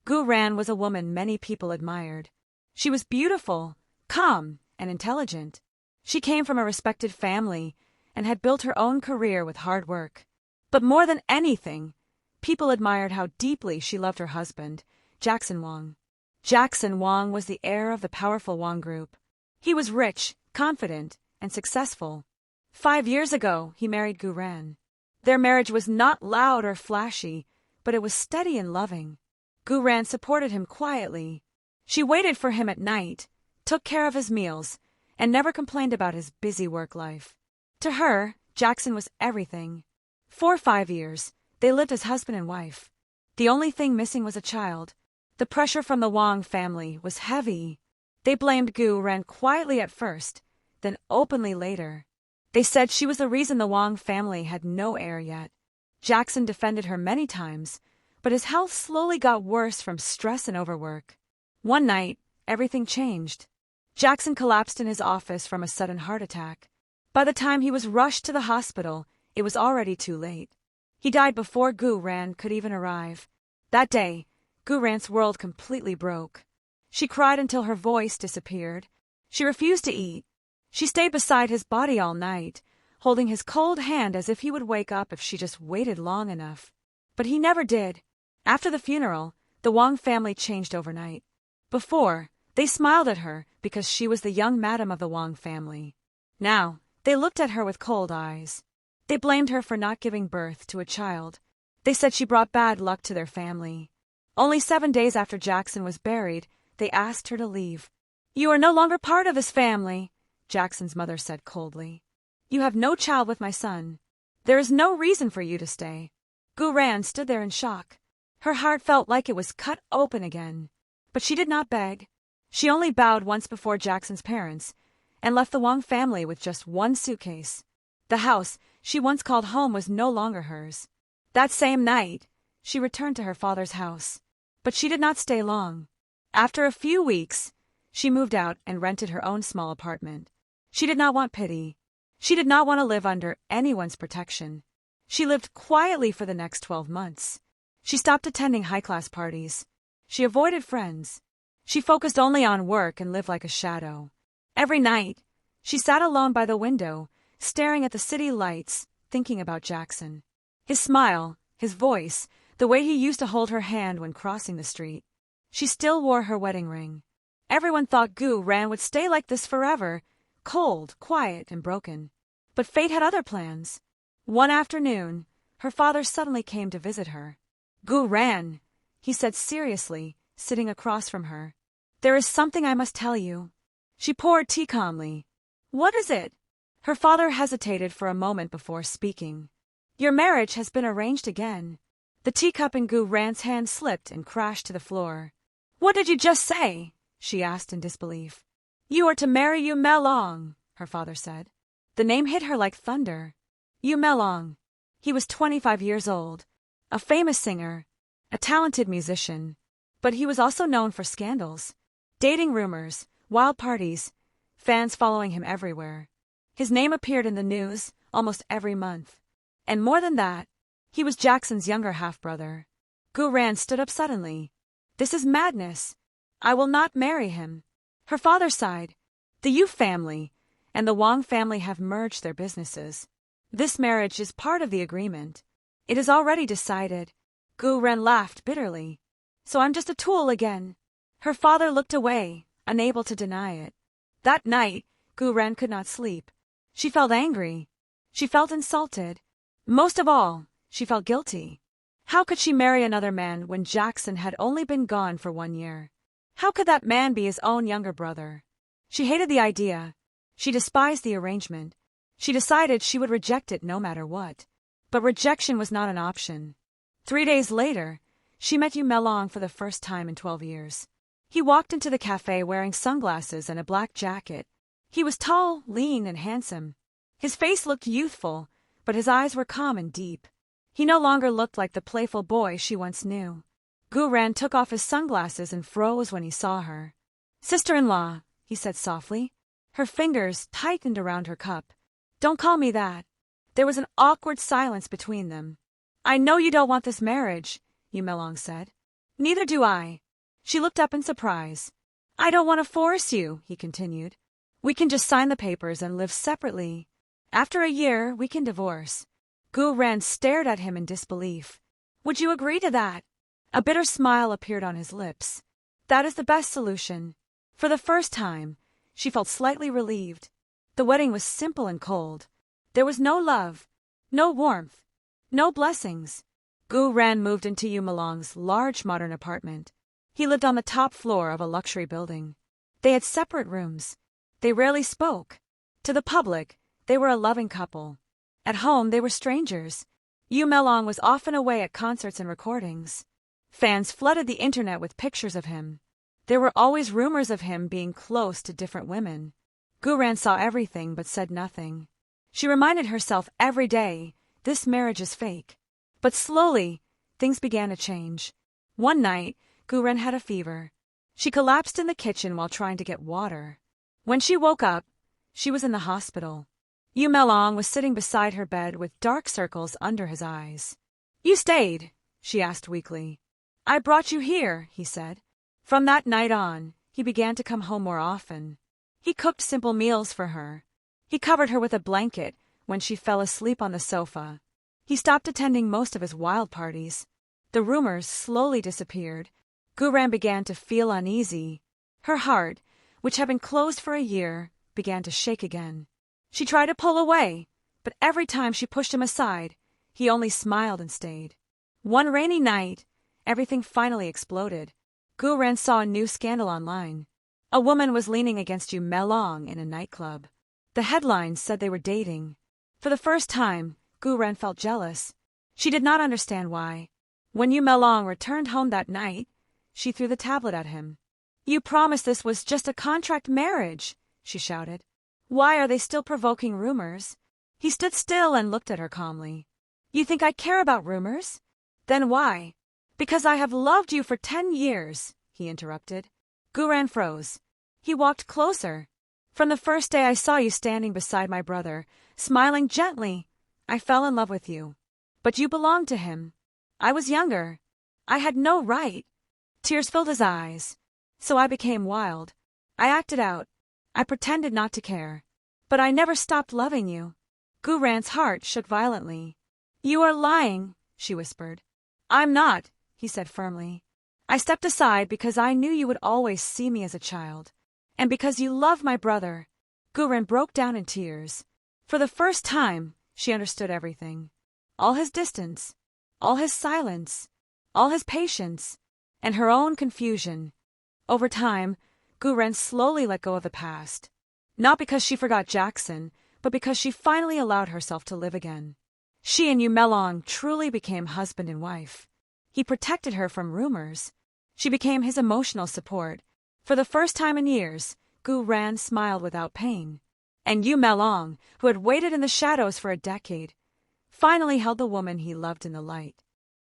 Gu Ran was a woman many people admired. She was beautiful, calm, and intelligent. She came from a respected family and had built her own career with hard work. But more than anything, people admired how deeply she loved her husband, Jackson Wang. Jackson Wang was the heir of the powerful Wang Group. He was rich, confident, and successful. 5 years ago, he married Gu Ran. Their marriage was not loud or flashy, but it was steady and loving. Gu Ran supported him quietly. She waited for him at night, took care of his meals, and never complained about his busy work life. To her, Jackson was everything. For 5 years, they lived as husband and wife. The only thing missing was a child. The pressure from the Wang family was heavy. They blamed Gu Ran quietly at first, then openly later. They said she was the reason the Wang family had no heir yet. Jackson defended her many times, but his health slowly got worse from stress and overwork. One night, everything changed. Jackson collapsed in his office from a sudden heart attack. By the time he was rushed to the hospital, it was already too late. He died before Gu Ran could even arrive. That day, Gu Ran's world completely broke. She cried until her voice disappeared. She refused to eat. She stayed beside his body all night, holding his cold hand as if he would wake up if she just waited long enough. But he never did. After the funeral, the Wang family changed overnight. Before, they smiled at her because she was the young madam of the Wang family. Now, they looked at her with cold eyes. They blamed her for not giving birth to a child. They said she brought bad luck to their family. Only 7 days after Jackson was buried, they asked her to leave. "You are no longer part of this family," Jackson's mother said coldly. "You have no child with my son. There is no reason for you to stay." Gu Ran stood there in shock. Her heart felt like it was cut open again. But she did not beg. She only bowed once before Jackson's parents and left the Wang family with just one suitcase. The house she once called home was no longer hers. That same night, she returned to her father's house. But she did not stay long. After a few weeks, she moved out and rented her own small apartment. She did not want pity. She did not want to live under anyone's protection. She lived quietly for the next 12 months. She stopped attending high-class parties. She avoided friends. She focused only on work and lived like a shadow. Every night, she sat alone by the window, staring at the city lights, thinking about Jackson. His smile, his voice, the way he used to hold her hand when crossing the street. She still wore her wedding ring. Everyone thought Gu Ran would stay like this forever, cold, quiet, and broken. But fate had other plans. One afternoon, her father suddenly came to visit her. "Gu Ran," he said seriously, sitting across from her. "There is something I must tell you." She poured tea calmly. "What is it?" Her father hesitated for a moment before speaking. "Your marriage has been arranged again." The teacup in Gu Ran's hand slipped and crashed to the floor. "What did you just say?" she asked in disbelief. "You are to marry Yu Melong," her father said. The name hit her like thunder. Yu Melong. He was 25 years old, a famous singer, a talented musician. But he was also known for scandals, dating rumors, wild parties, fans following him everywhere. His name appeared in the news almost every month. And more than that, he was Jackson's younger half-brother. Gu Ran stood up suddenly. "This is madness. I will not marry him." Her father sighed. "The Yu family and the Wang family have merged their businesses. This marriage is part of the agreement. It is already decided." Gu Ran laughed bitterly. "So I'm just a tool again." Her father looked away, unable to deny it. That night, Gu Ran could not sleep. She felt angry. She felt insulted. Most of all, she felt guilty. How could she marry another man when Jackson had only been gone for 1 year? How could that man be his own younger brother? She hated the idea. She despised the arrangement. She decided she would reject it no matter what. But rejection was not an option. 3 days later, she met Yu Melong for the first time in 12 years. He walked into the cafe wearing sunglasses and a black jacket. He was tall, lean, and handsome. His face looked youthful, but his eyes were calm and deep. He no longer looked like the playful boy she once knew. Gu Ran took off his sunglasses and froze when he saw her. "Sister-in-law," he said softly. Her fingers tightened around her cup. "Don't call me that." There was an awkward silence between them. "I know you don't want this marriage," Yu Melong said. Neither do I. She looked up in surprise. I don't want to force you, he continued. We can just sign the papers and live separately. After a year, we can divorce. Gu Ren stared at him in disbelief. Would you agree to that? A bitter smile appeared on his lips. That is the best solution. For the first time, she felt slightly relieved. The wedding was simple and cold. There was no love, no warmth, no blessings. Gu Ren moved into Yu Melong's large modern apartment. He lived on the top floor of a luxury building. They had separate rooms. They rarely spoke. To the public, they were a loving couple. At home, they were strangers. Yu Melong was often away at concerts and recordings. Fans flooded the internet with pictures of him. There were always rumors of him being close to different women. Gu Ren saw everything but said nothing. She reminded herself every day, this marriage is fake. But slowly, things began to change. One night, Gu Ren had a fever. She collapsed in the kitchen while trying to get water. When she woke up, she was in the hospital. Yu Melong was sitting beside her bed with dark circles under his eyes. You stayed, she asked weakly. I brought you here, he said. From that night on, he began to come home more often. He cooked simple meals for her. He covered her with a blanket when she fell asleep on the sofa. He stopped attending most of his wild parties. The rumors slowly disappeared. Gu Ren began to feel uneasy. Her heart, which had been closed for a year, began to shake again. She tried to pull away, but every time she pushed him aside, he only smiled and stayed. One rainy night, everything finally exploded. Gu Ren saw a new scandal online. A woman was leaning against Yu Melong in a nightclub. The headlines said they were dating. For the first time, Gu Ren felt jealous. She did not understand why. When Yu Melong returned home that night, she threw the tablet at him. You promised this was just a contract marriage, she shouted. Why are they still provoking rumors? He stood still and looked at her calmly. You think I care about rumors? Then why? Because I have loved you for 10 years, he interrupted. Gu Ren froze. He walked closer. From the first day I saw you standing beside my brother, smiling gently, I fell in love with you. But you belonged to him. I was younger. I had no right. Tears filled his eyes. So I became wild. I acted out. I pretended not to care. But I never stopped loving you. Gu Ren's heart shook violently. You are lying, she whispered. I'm not, he said firmly. I stepped aside because I knew you would always see me as a child. And because you love my brother. Gu Ren broke down in tears. For the first time, she understood everything. All his distance, all his silence, all his patience, and her own confusion. Over time, Gu Ren slowly let go of the past. Not because she forgot Jackson, but because she finally allowed herself to live again. She and Yu Melong truly became husband and wife. He protected her from rumors. She became his emotional support. For the first time in years, Gu Ren smiled without pain. And Yu Melong, who had waited in the shadows for a decade, finally held the woman he loved in the light.